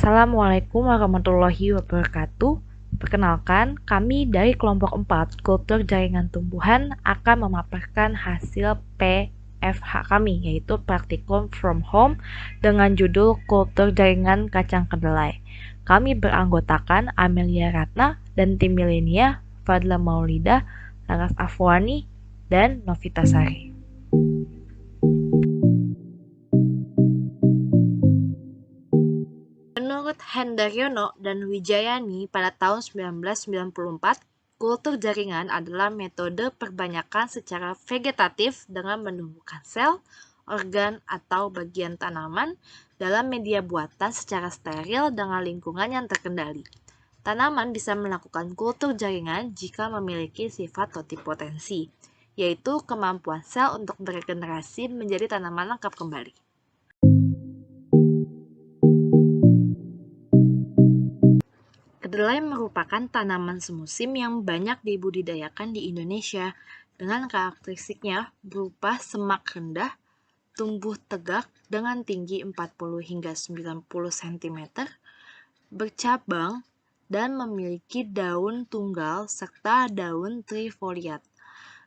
Assalamualaikum warahmatullahi wabarakatuh. Perkenalkan, kami dari kelompok 4 Kultur Jaringan Tumbuhan akan memaparkan hasil PFH kami, yaitu Praktikum from Home dengan judul Kultur Jaringan Kacang Kedelai. Kami beranggotakan Amelia Ratna dan tim Milenia, Fadla Maulida, Laras Afwani, dan Novita Sari. Menurut Hendaryono dan Wijayani pada tahun 1994, kultur jaringan adalah metode perbanyakan secara vegetatif dengan menumbuhkan sel, organ, atau bagian tanaman dalam media buatan secara steril dengan lingkungan yang terkendali. Tanaman bisa melakukan kultur jaringan jika memiliki sifat totipotensi, yaitu kemampuan sel untuk beregenerasi menjadi tanaman lengkap kembali. Kedelai merupakan tanaman semusim yang banyak dibudidayakan di Indonesia dengan karakteristiknya berupa semak rendah, tumbuh tegak dengan tinggi 40 hingga 90 cm, bercabang, dan memiliki daun tunggal serta daun trifoliat,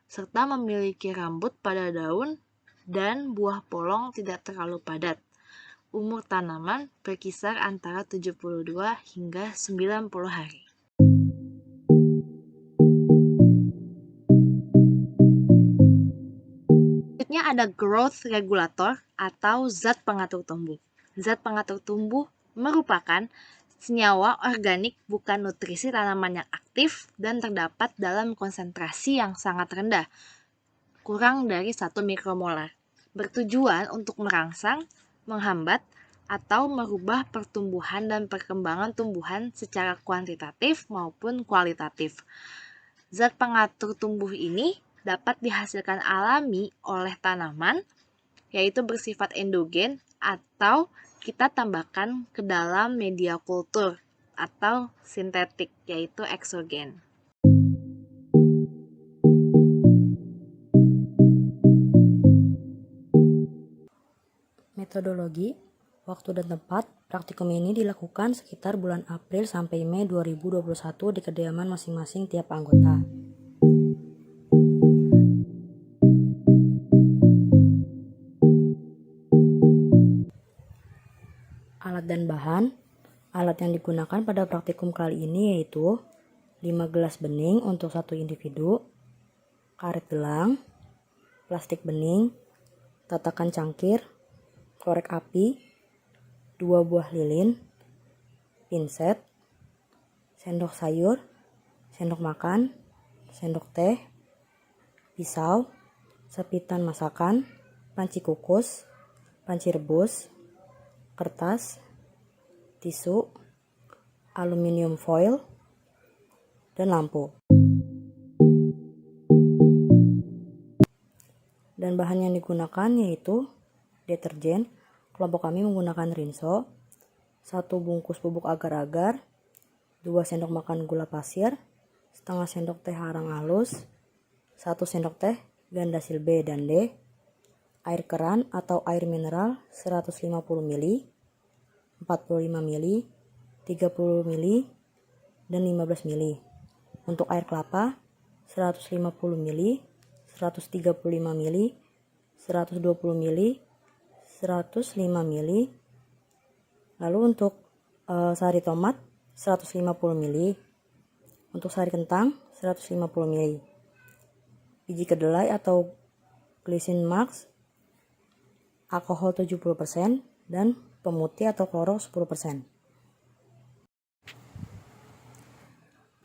serta memiliki rambut pada daun dan buah polong tidak terlalu padat. Umur tanaman berkisar antara 72 hingga 90 hari. Selanjutnya ada growth regulator atau zat pengatur tumbuh. Zat pengatur tumbuh merupakan senyawa organik bukan nutrisi tanaman yang aktif dan terdapat dalam konsentrasi yang sangat rendah, kurang dari 1 mikromolar, bertujuan untuk merangsang, menghambat, atau merubah pertumbuhan dan perkembangan tumbuhan secara kuantitatif maupun kualitatif. Zat pengatur tumbuh ini dapat dihasilkan alami oleh tanaman, yaitu bersifat endogen, atau kita tambahkan ke dalam media kultur atau sintetik, yaitu eksogen. Metodologi, waktu dan tempat, praktikum ini dilakukan sekitar bulan April sampai Mei 2021 di kediaman masing-masing tiap anggota. Alat dan bahan. Alat yang digunakan pada praktikum kali ini yaitu 5 gelas bening untuk 1 individu, karet gelang, plastik bening, tatakan cangkir, korek api, 2 buah lilin, pinset, sendok sayur, sendok makan, sendok teh, pisau, sepitan masakan, panci kukus, panci rebus, kertas, tisu, aluminium foil, dan lampu. Dan bahan yang digunakan yaitu deterjen. Kelompok kami menggunakan Rinso, 1 bungkus bubuk agar-agar, 2 sendok makan gula pasir, setengah sendok teh arang halus, 1 sendok teh ganda sil B dan D, air keran atau air mineral 150 ml, 45 ml, 30 ml, dan 15 ml. Untuk air kelapa 150 ml, 135 ml, 120 ml, 105 ml. Lalu untuk sari tomat 150 ml. Untuk sari kentang 150 ml. Biji kedelai atau glycine max, alkohol 70%, dan pemutih atau kloro 10%.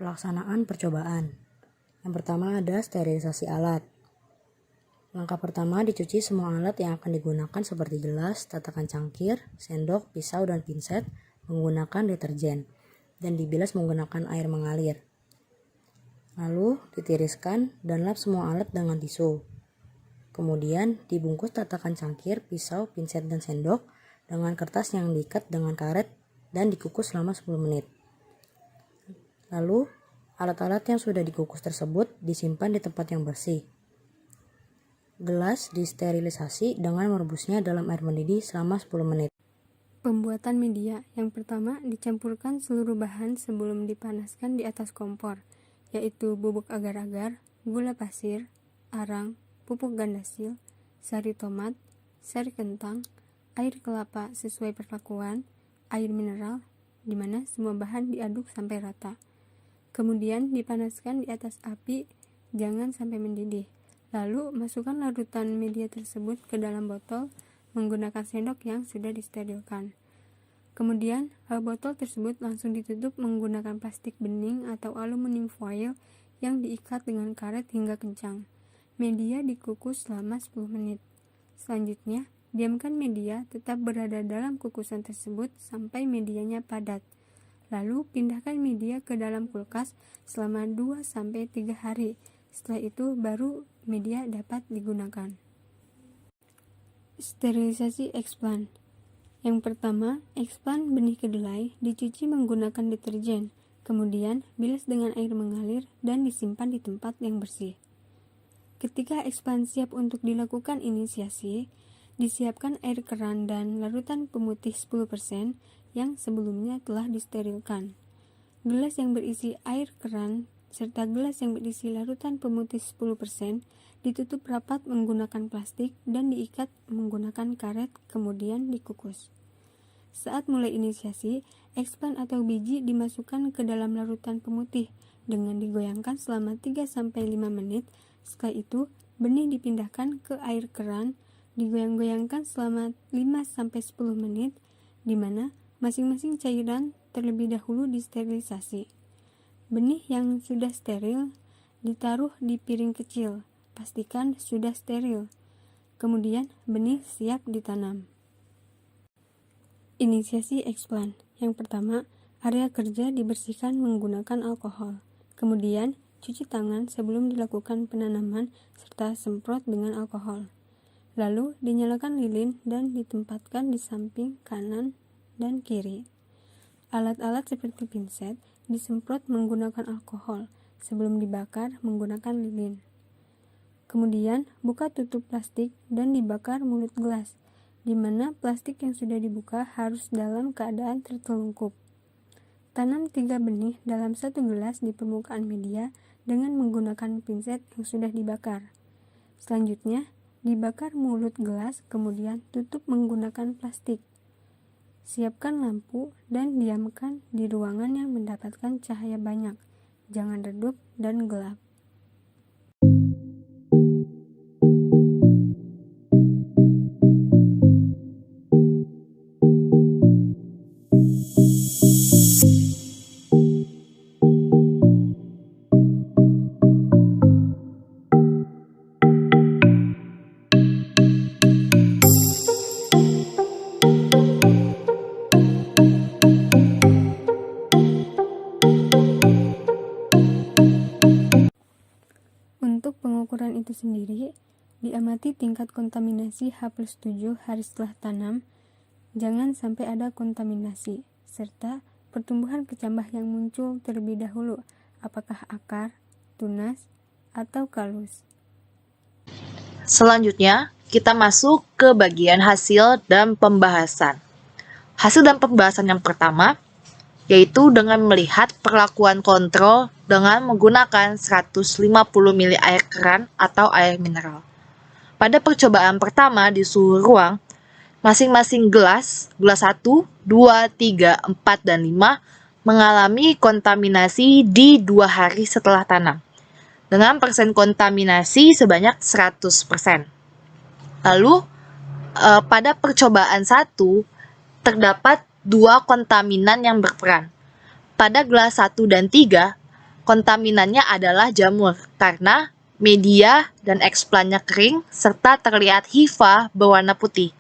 Pelaksanaan percobaan. Yang pertama ada sterilisasi alat. Langkah pertama, dicuci semua alat yang akan digunakan seperti gelas, tatakan cangkir, sendok, pisau, dan pinset menggunakan deterjen dan dibilas menggunakan air mengalir. Lalu ditiriskan dan lap semua alat dengan tisu. Kemudian dibungkus tatakan cangkir, pisau, pinset, dan sendok dengan kertas yang diikat dengan karet dan dikukus selama 10 menit. Lalu alat-alat yang sudah dikukus tersebut disimpan di tempat yang bersih. Gelas disterilisasi dengan merebusnya dalam air mendidih selama 10 menit. Pembuatan media. Yang pertama, dicampurkan seluruh bahan sebelum dipanaskan di atas kompor, yaitu bubuk agar-agar, gula pasir, arang, pupuk gandasil, sari tomat, sari kentang, air kelapa sesuai perlakuan, air mineral, di mana semua bahan diaduk sampai rata. Kemudian dipanaskan di atas api, jangan sampai mendidih. Lalu masukkan larutan media tersebut ke dalam botol menggunakan sendok yang sudah disterilkan. Kemudian, botol tersebut langsung ditutup menggunakan plastik bening atau aluminium foil yang diikat dengan karet hingga kencang. Media dikukus selama 10 menit. Selanjutnya, diamkan media tetap berada dalam kukusan tersebut sampai medianya padat. Lalu, pindahkan media ke dalam kulkas selama 2-3 hari. Setelah itu, baru media dapat digunakan. Sterilisasi eksplan. Yang pertama, eksplan benih kedelai dicuci menggunakan deterjen, kemudian bilas dengan air mengalir dan disimpan di tempat yang bersih. Ketika eksplan siap untuk dilakukan inisiasi, disiapkan air keran dan larutan pemutih 10% yang sebelumnya telah disterilkan. Gelas yang berisi air keran serta gelas yang berisi larutan pemutih 10% ditutup rapat menggunakan plastik dan diikat menggunakan karet, kemudian dikukus. Saat mulai inisiasi, eksplan atau biji dimasukkan ke dalam larutan pemutih dengan digoyangkan selama 3-5 menit. Setelah itu, benih dipindahkan ke air keran, digoyang-goyangkan selama 5-10 menit, di mana masing-masing cairan terlebih dahulu disterilisasi. Benih yang sudah steril ditaruh di piring kecil, pastikan sudah steril. Kemudian benih siap ditanam. Inisiasi eksplan. Yang pertama, area kerja dibersihkan menggunakan alkohol. Kemudian, cuci tangan sebelum dilakukan penanaman serta semprot dengan alkohol. Lalu, dinyalakan lilin dan ditempatkan di samping kanan dan kiri. Alat-alat seperti pinset disemprot menggunakan alkohol sebelum dibakar menggunakan lilin. Kemudian, buka tutup plastik dan dibakar mulut gelas, di mana plastik yang sudah dibuka harus dalam keadaan tertelungkup. Tanam 3 benih dalam 1 gelas di permukaan media dengan menggunakan pinset yang sudah dibakar. Selanjutnya, dibakar mulut gelas, kemudian tutup menggunakan plastik. Siapkan lampu dan diamkan di ruangan yang mendapatkan cahaya banyak. Jangan redup dan gelap. Untuk pengukuran itu sendiri, diamati tingkat kontaminasi H+7 hari setelah tanam, jangan sampai ada kontaminasi, serta pertumbuhan kecambah yang muncul terlebih dahulu, apakah akar, tunas, atau kalus. Selanjutnya, kita masuk ke bagian hasil dan pembahasan. Hasil dan pembahasan yang pertama, yaitu dengan melihat perlakuan kontrol dengan menggunakan 150 ml air keran atau air mineral. Pada percobaan pertama di suhu ruang, masing-masing gelas 1, 2, 3, 4, dan 5 mengalami kontaminasi di 2 hari setelah tanam, dengan persen kontaminasi sebanyak 100%. Lalu, pada percobaan 1, terdapat 2 kontaminan yang berperan. Pada gelas 1 dan 3, kontaminannya adalah jamur karena media dan eksplannya kering serta terlihat hifa berwarna putih.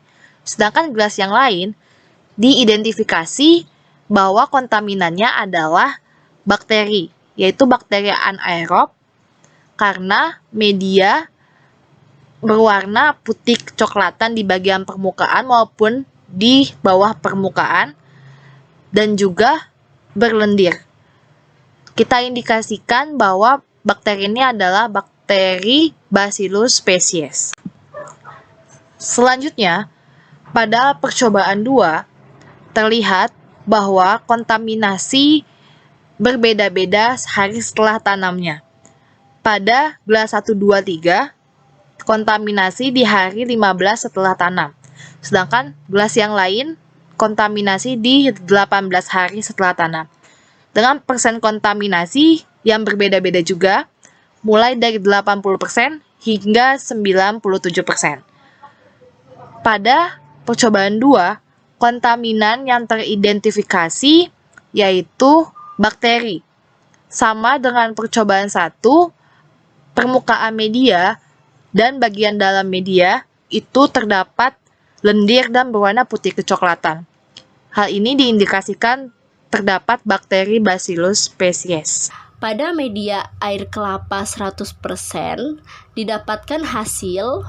Sedangkan gelas yang lain diidentifikasi bahwa kontaminannya adalah bakteri, yaitu bakteri anaerob karena media berwarna putih kecoklatan di bagian permukaan maupun di bawah permukaan dan juga berlendir. Kita indikasikan bahwa bakteri ini adalah bakteri Bacillus species. Selanjutnya, pada percobaan 2, terlihat bahwa kontaminasi berbeda-beda hari setelah tanamnya. Pada gelas 1, 2, 3, kontaminasi di hari 15 setelah tanam. Sedangkan gelas yang lain kontaminasi di 18 hari setelah tanam. Dengan persen kontaminasi yang berbeda-beda juga, mulai dari 80% hingga 97%. Pada percobaan 2, kontaminan yang teridentifikasi yaitu bakteri. Sama dengan percobaan 1, permukaan media dan bagian dalam media itu terdapat lendir dan berwarna putih kecoklatan. Hal ini diindikasikan terdapat bakteri Bacillus species. Pada media air kelapa 100% didapatkan hasil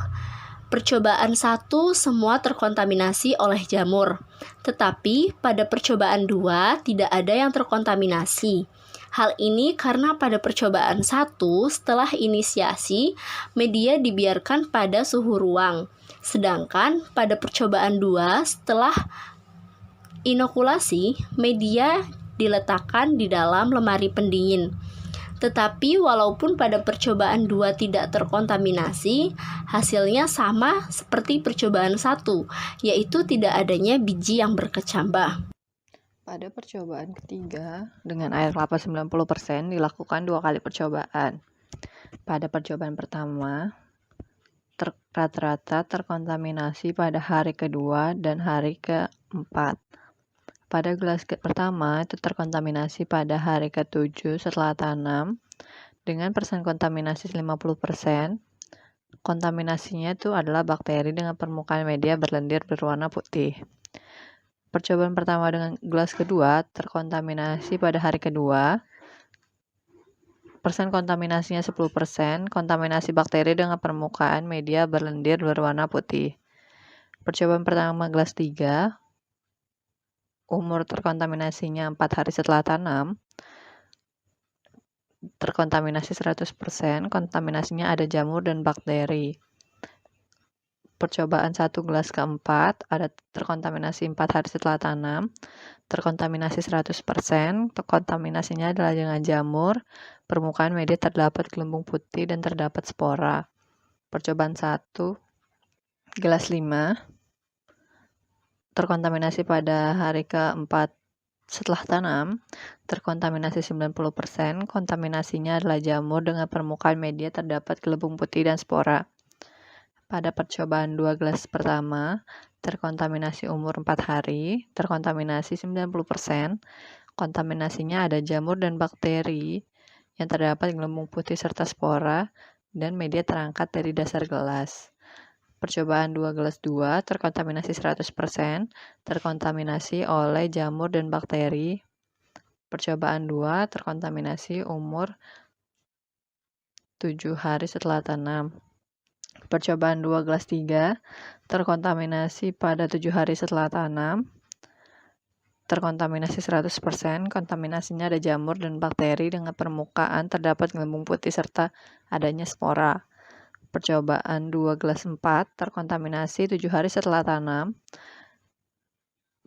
percobaan 1 semua terkontaminasi oleh jamur, tetapi pada percobaan 2 tidak ada yang terkontaminasi. Hal ini karena pada percobaan 1 setelah inisiasi, media dibiarkan pada suhu ruang, sedangkan pada percobaan 2 setelah inokulasi, media diletakkan di dalam lemari pendingin. Tetapi walaupun pada percobaan 2 tidak terkontaminasi, hasilnya sama seperti percobaan 1, yaitu tidak adanya biji yang berkecambah. Pada percobaan ketiga, dengan air kelapa 90% dilakukan 2 kali percobaan. Pada percobaan pertama, rata-rata terkontaminasi pada hari kedua dan hari keempat. Pada gelas pertama itu terkontaminasi pada hari ke-7 setelah tanam dengan persen kontaminasi 50%. Kontaminasinya itu adalah bakteri dengan permukaan media berlendir berwarna putih. Percobaan pertama dengan gelas kedua terkontaminasi pada hari kedua. Persen kontaminasinya 10%, kontaminasi bakteri dengan permukaan media berlendir berwarna putih. Percobaan pertama gelas 3, umur terkontaminasinya 4 hari setelah tanam, terkontaminasi 100%, kontaminasinya ada jamur dan bakteri. Percobaan 1 gelas keempat, ada terkontaminasi 4 hari setelah tanam, terkontaminasi 100%, kontaminasinya adalah dengan jamur, permukaan media terdapat gelembung putih dan terdapat spora. Percobaan 1 gelas 5, terkontaminasi pada hari keempat setelah tanam, terkontaminasi 90%, kontaminasinya adalah jamur dengan permukaan media terdapat gelembung putih dan spora. Pada percobaan 2 gelas pertama, terkontaminasi umur 4 hari, terkontaminasi 90%, kontaminasinya ada jamur dan bakteri yang terdapat gelembung putih serta spora dan media terangkat dari dasar gelas. Percobaan 2 gelas 2 terkontaminasi 100%, terkontaminasi oleh jamur dan bakteri. Percobaan 2 terkontaminasi umur 7 hari setelah tanam. Percobaan 2 gelas 3 terkontaminasi pada 7 hari setelah tanam. Terkontaminasi 100%, kontaminasinya ada jamur dan bakteri dengan permukaan terdapat gelembung putih serta adanya spora. Percobaan 2 gelas 4 terkontaminasi 7 hari setelah tanam.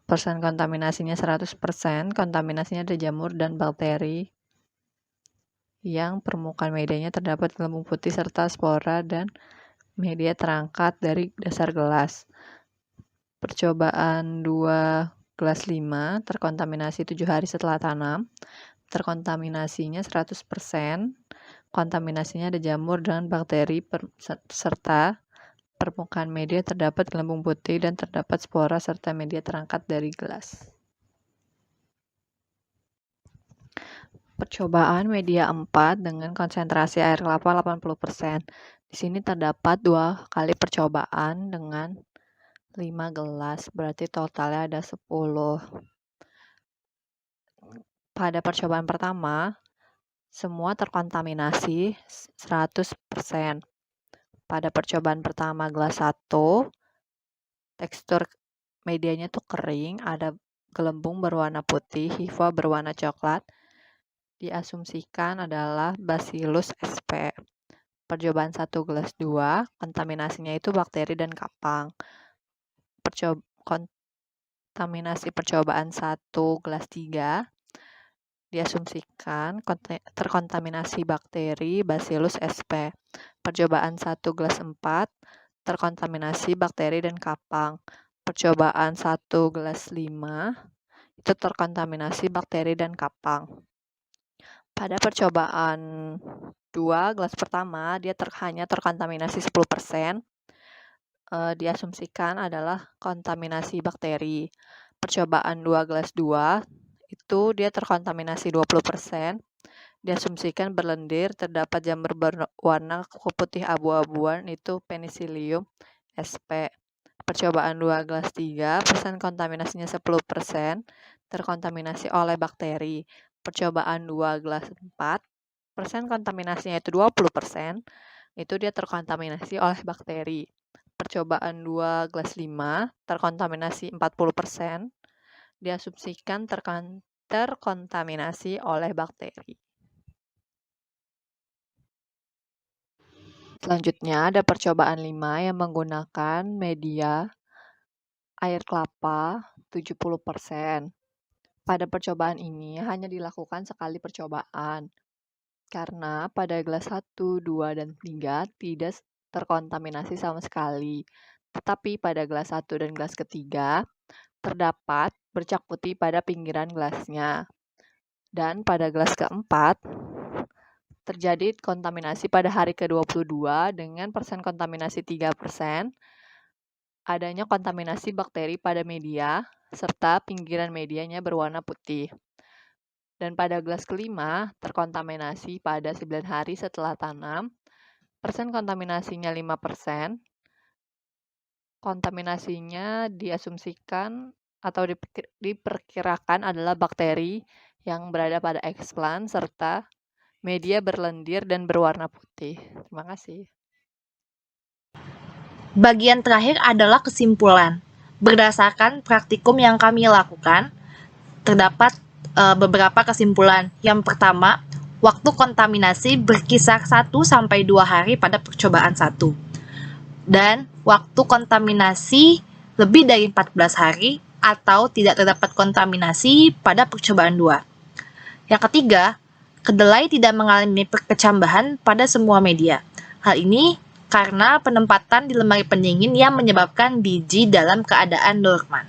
Persen kontaminasinya 100%, kontaminasinya ada jamur dan bakteri yang permukaan medianya terdapat gelembung putih serta spora dan media terangkat dari dasar gelas. Percobaan 2 gelas 5 terkontaminasi 7 hari setelah tanam. Terkontaminasinya 100%, kontaminasinya ada jamur dan bakteri serta permukaan media terdapat gelembung putih dan terdapat spora serta media terangkat dari gelas. Percobaan media 4 dengan konsentrasi air kelapa 80%. Di sini terdapat 2 kali percobaan dengan 5 gelas, berarti totalnya ada 10. Pada percobaan pertama, semua terkontaminasi 100%. Pada percobaan pertama gelas 1, tekstur medianya tuh kering, ada gelembung berwarna putih, hifa berwarna coklat. Diasumsikan adalah Bacillus sp. Percobaan 1 gelas 2, kontaminasinya itu bakteri dan kapang. kontaminasi percobaan 1 gelas 3 diasumsikan terkontaminasi bakteri Bacillus sp. Percobaan 1 gelas 4 terkontaminasi bakteri dan kapang. Percobaan 1 gelas 5 itu terkontaminasi bakteri dan kapang. Pada percobaan 2 gelas pertama, dia hanya terkontaminasi 10%, diasumsikan adalah kontaminasi bakteri. Percobaan 2 gelas 2, itu dia terkontaminasi 20%, diasumsikan berlendir, terdapat jamur berwarna putih abu-abuan, itu Penicillium sp. Percobaan 2 gelas 3, persen kontaminasinya 10%, terkontaminasi oleh bakteri. Percobaan 2 gelas 4, persen kontaminasinya itu 20%, itu dia terkontaminasi oleh bakteri. Percobaan 2 gelas 5, terkontaminasi 40%, diasumsikan terkontaminasi oleh bakteri. Selanjutnya ada percobaan 5 yang menggunakan media air kelapa 70%. Pada percobaan ini hanya dilakukan sekali percobaan, karena pada gelas 1, 2, dan 3 tidak terkontaminasi sama sekali. Tetapi pada gelas 1 dan gelas ketiga, terdapat bercak putih pada pinggiran gelasnya. Dan pada gelas keempat, terjadi kontaminasi pada hari ke-22 dengan persen kontaminasi 3%, adanya kontaminasi bakteri pada media, serta pinggiran medianya berwarna putih. Dan pada gelas kelima, terkontaminasi pada 9 hari setelah tanam, persen kontaminasinya 5%, kontaminasinya diasumsikan atau diperkirakan adalah bakteri yang berada pada eksplan serta media berlendir dan berwarna putih. Terima kasih. Bagian terakhir adalah kesimpulan. Berdasarkan praktikum yang kami lakukan, terdapat beberapa kesimpulan. Yang pertama, waktu kontaminasi berkisar 1-2 hari pada percobaan 1. Dan waktu kontaminasi lebih dari 14 hari atau tidak terdapat kontaminasi pada percobaan 2. Yang ketiga, kedelai tidak mengalami kecambahan pada semua media. Hal ini karena penempatan di lemari pendingin yang menyebabkan biji dalam keadaan dorman.